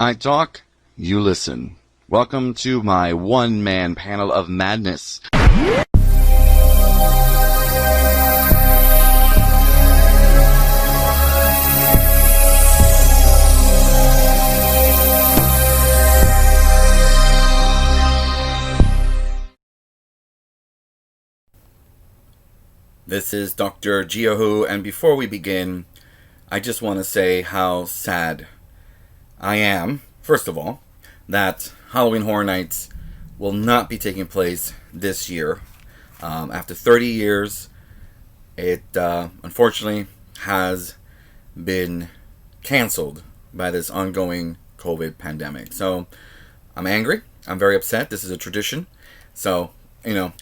I talk, you listen. Welcome to my one-man panel of madness. This is Dr. Geohu, and before we begin, I just want to say how sad I am, first of all, that Halloween Horror Nights will not be taking place this year. After 30 years, it unfortunately has been canceled by this ongoing COVID pandemic. So I'm angry. I'm very upset. This is a tradition. So,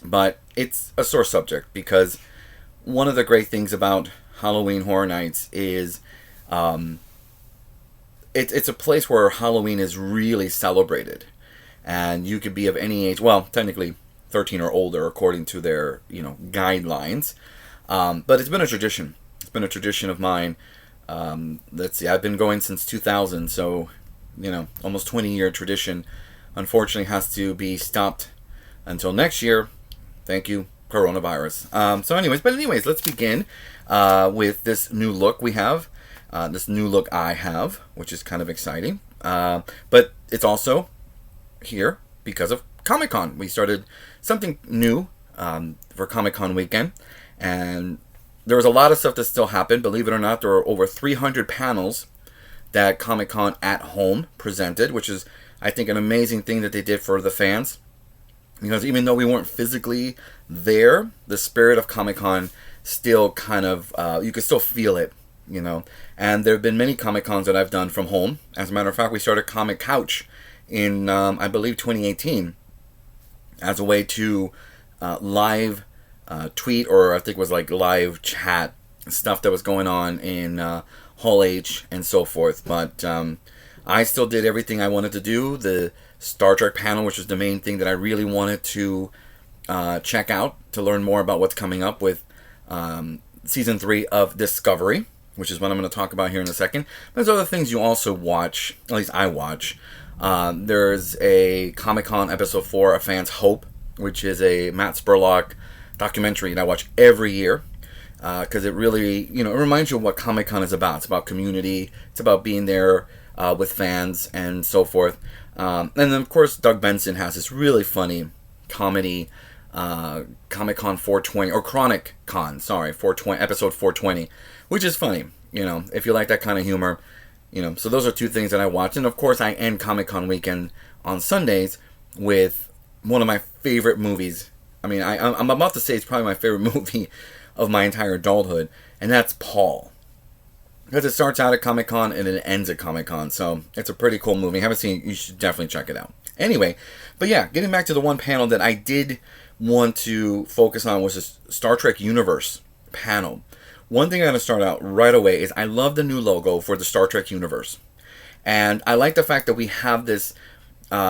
but it's a sore subject because one of the great things about Halloween Horror Nights is it's a place where Halloween is really celebrated. And you could be of any age, well, technically 13 or older according to their, guidelines. But it's been a tradition. It's been a tradition of mine. Let's see, I've been going since 2000, so, almost 20-year tradition unfortunately has to be stopped until next year. Thank you, coronavirus. So anyways, let's begin with this new look we have. This new look I have, which is kind of exciting. But it's also here because of Comic-Con. We started something new for Comic-Con weekend. And there was a lot of stuff that still happened. Believe it or not, there were over 300 panels that Comic-Con at Home presented, which is, I think, an amazing thing that they did for the fans. Because even though we weren't physically there, the spirit of Comic-Con still kind of, you could still feel it, And there have been many Comic-Cons that I've done from home. As a matter of fact, we started Comic Couch in, I believe, 2018 as a way to live tweet, or I think it was like live chat stuff that was going on in Hall H and so forth. But I still did everything I wanted to do. The Star Trek panel, which was the main thing that I really wanted to check out to learn more about what's coming up with Season 3 of Discovery, which is what I'm going to talk about here in a second. There's other things you also watch, at least I watch. There's a Comic-Con Episode 4, A Fan's Hope, which is a Matt Spurlock documentary that I watch every year. Because it really, it reminds you of what Comic-Con is about. It's about community. It's about being there with fans and so forth. And then, of course, Doug Benson has this really funny comedy, Comic-Con 420, or Chronic Con, 420, episode 420, which is funny, if you like that kind of humor, So those are two things that I watch. And, of course, I end Comic-Con weekend on Sundays with one of my favorite movies. I mean, I'm about to say it's probably my favorite movie of my entire adulthood, and that's Paul. Because it starts out at Comic-Con and it ends at Comic-Con. So it's a pretty cool movie. If you haven't seen it, you should definitely check it out. Anyway, but yeah, getting back to the one panel that I did want to focus on was this Star Trek Universe panel. One thing I'm going to start out right away is I love the new logo for the Star Trek Universe. And I like the fact that we have this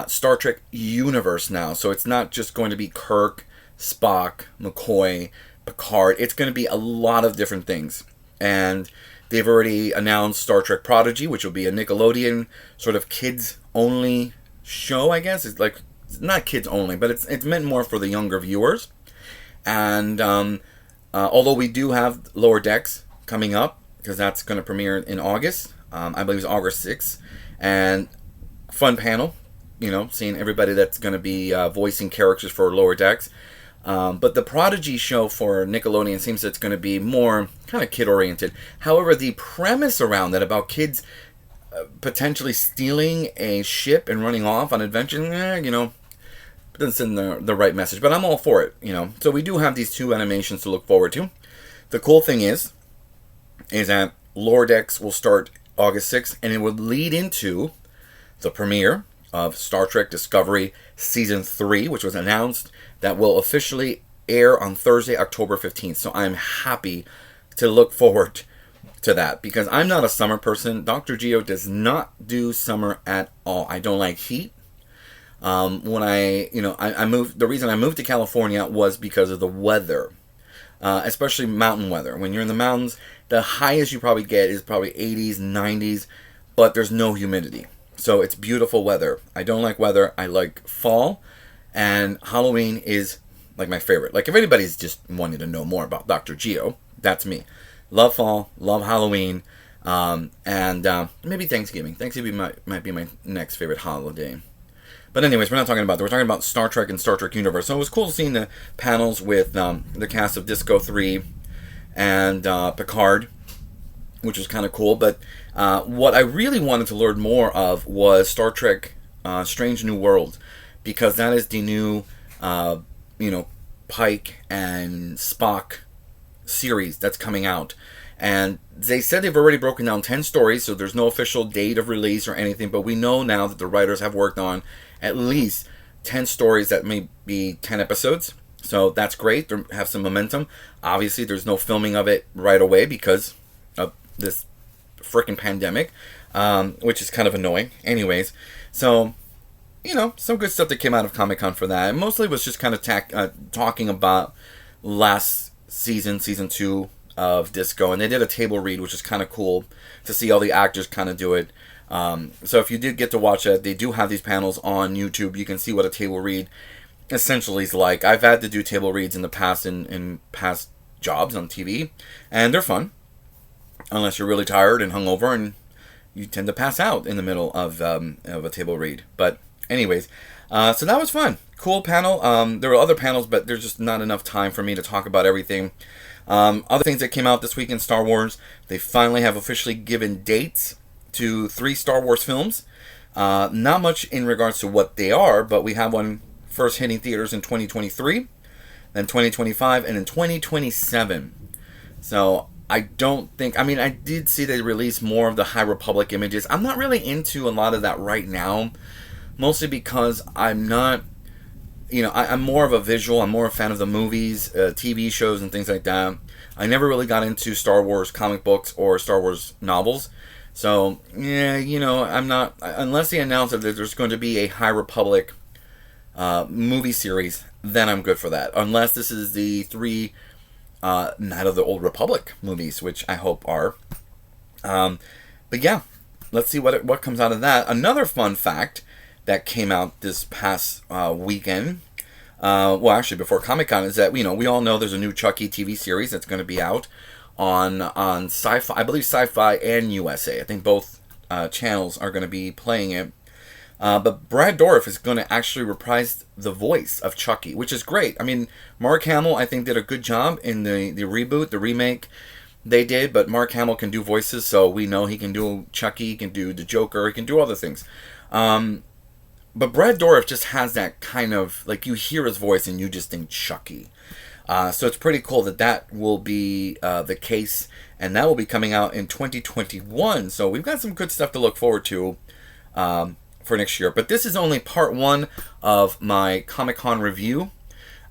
Star Trek Universe now. So it's not just going to be Kirk, Spock, McCoy, Picard. It's going to be a lot of different things. And they've already announced Star Trek Prodigy, which will be a Nickelodeon sort of kids-only show, I guess. It's like, not kids only, but it's meant more for the younger viewers. And although we do have Lower Decks coming up, because that's going to premiere in August, I believe it's August 6th, and fun panel, seeing everybody that's going to be voicing characters for Lower Decks. But the Prodigy show for Nickelodeon seems it's going to be more kind of kid-oriented. However, the premise around that about kids potentially stealing a ship and running off on adventure, doesn't send the right message. But I'm all for it, So we do have these two animations to look forward to. The cool thing is that Lower Decks will start August 6th, and it will lead into the premiere of Star Trek Discovery Season 3, which was announced, that will officially air on Thursday, October 15th. So I'm happy to look forward to that, because I'm not a summer person. Dr. Geo does not do summer at all. I don't like heat. When I moved, the reason I moved to California was because of the weather, especially mountain weather. When you're in the mountains, the highest you probably get is probably 80s, 90s, but there's no humidity. So it's beautiful weather. I don't like weather. I like fall. And Halloween is like my favorite. Like if anybody's just wanting to know more about Dr. Geo, that's me. Love fall, love Halloween, and maybe Thanksgiving. Thanksgiving might be my next favorite holiday. But anyways, we're not talking about that. We're talking about Star Trek and Star Trek Universe. So it was cool seeing the panels with the cast of Disco 3 and Picard, which was kind of cool. But what I really wanted to learn more of was Star Trek Strange New Worlds, because that is the new, Pike and Spock series that's coming out. And they said they've already broken down 10 stories, so there's no official date of release or anything, but we know now that the writers have worked on at least 10 stories that may be 10 episodes. So that's great. They have some momentum. Obviously, there's no filming of it right away because of this freaking pandemic, which is kind of annoying. Anyways, so, some good stuff that came out of Comic-Con for that. And mostly was just kind of talking about last season 2 of Disco, and they did a table read, which is kind of cool to see all the actors kind of do it. So if you did get to watch it, they do have these panels on YouTube. You can see what a table read essentially is like. I've had to do table reads in the past in past jobs on TV, and they're fun, unless you're really tired and hungover, and you tend to pass out in the middle of a table read. But anyways, so that was fun. Cool panel. There were other panels, but there's just not enough time for me to talk about everything. Other things that came out this week in Star Wars, they finally have officially given dates to 3 Star Wars films. Not much in regards to what they are, but we have one first hitting theaters in 2023, then 2025, and then 2027. So I did see they released more of the High Republic images. I'm not really into a lot of that right now, mostly because I'm not, I'm more of a visual. I'm more a fan of the movies, TV shows, and things like that. I never really got into Star Wars comic books or Star Wars novels. So, yeah, I'm not, unless they announce that there's going to be a High Republic movie series, then I'm good for that. Unless this is the 3 Night of the Old Republic movies, which I hope are. But yeah, let's see what comes out of that. Another fun fact that came out this past weekend, actually before Comic-Con, is that, we all know there's a new Chucky TV series that's going to be out on Sci-Fi, I believe Sci-Fi and USA. I think both channels are going to be playing it. But Brad Dourif is going to actually reprise the voice of Chucky, which is great. I mean, Mark Hamill, I think, did a good job in the reboot, the remake they did, but Mark Hamill can do voices, so we know he can do Chucky, he can do the Joker, he can do other things. But Brad Dourif just has that kind of, like, you hear his voice and you just think Chucky. So it's pretty cool that will be the case, and that will be coming out in 2021. So we've got some good stuff to look forward to for next year. But this is only part 1 of my Comic-Con review.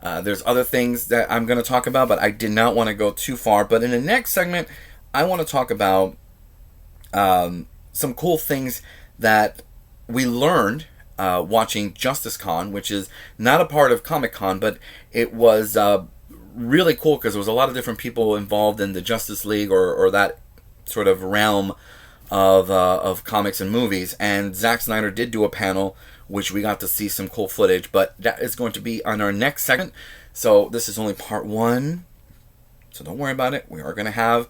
There's other things that I'm going to talk about, but I did not want to go too far. But in the next segment, I want to talk about some cool things that we learned watching JusticeCon, which is not a part of Comic-Con, but it was really cool because there was a lot of different people involved in the Justice League or that sort of realm of comics and movies. And Zack Snyder did do a panel, which we got to see some cool footage, but that is going to be on our next segment. So this is only part 1, so don't worry about it. We are going to have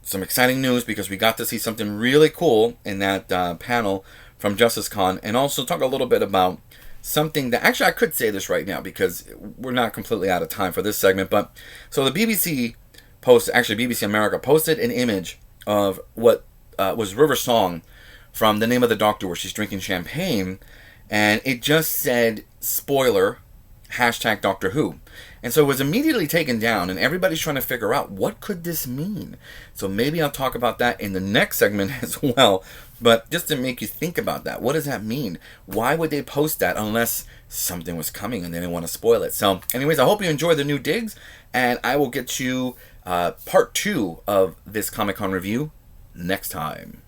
some exciting news because we got to see something really cool in that panel from JusticeCon, and also talk a little bit about something that, actually I could say this right now because we're not completely out of time for this segment, but so the BBC BBC America posted an image of what was River Song from The Name of the Doctor, where she's drinking champagne, and it just said, spoiler, # Doctor Who. And so it was immediately taken down, and everybody's trying to figure out, what could this mean? So maybe I'll talk about that in the next segment as well. But just to make you think about that, what does that mean? Why would they post that unless something was coming and they didn't want to spoil it? So anyways, I hope you enjoy the new digs, and I will get you part 2 of this Comic-Con review next time.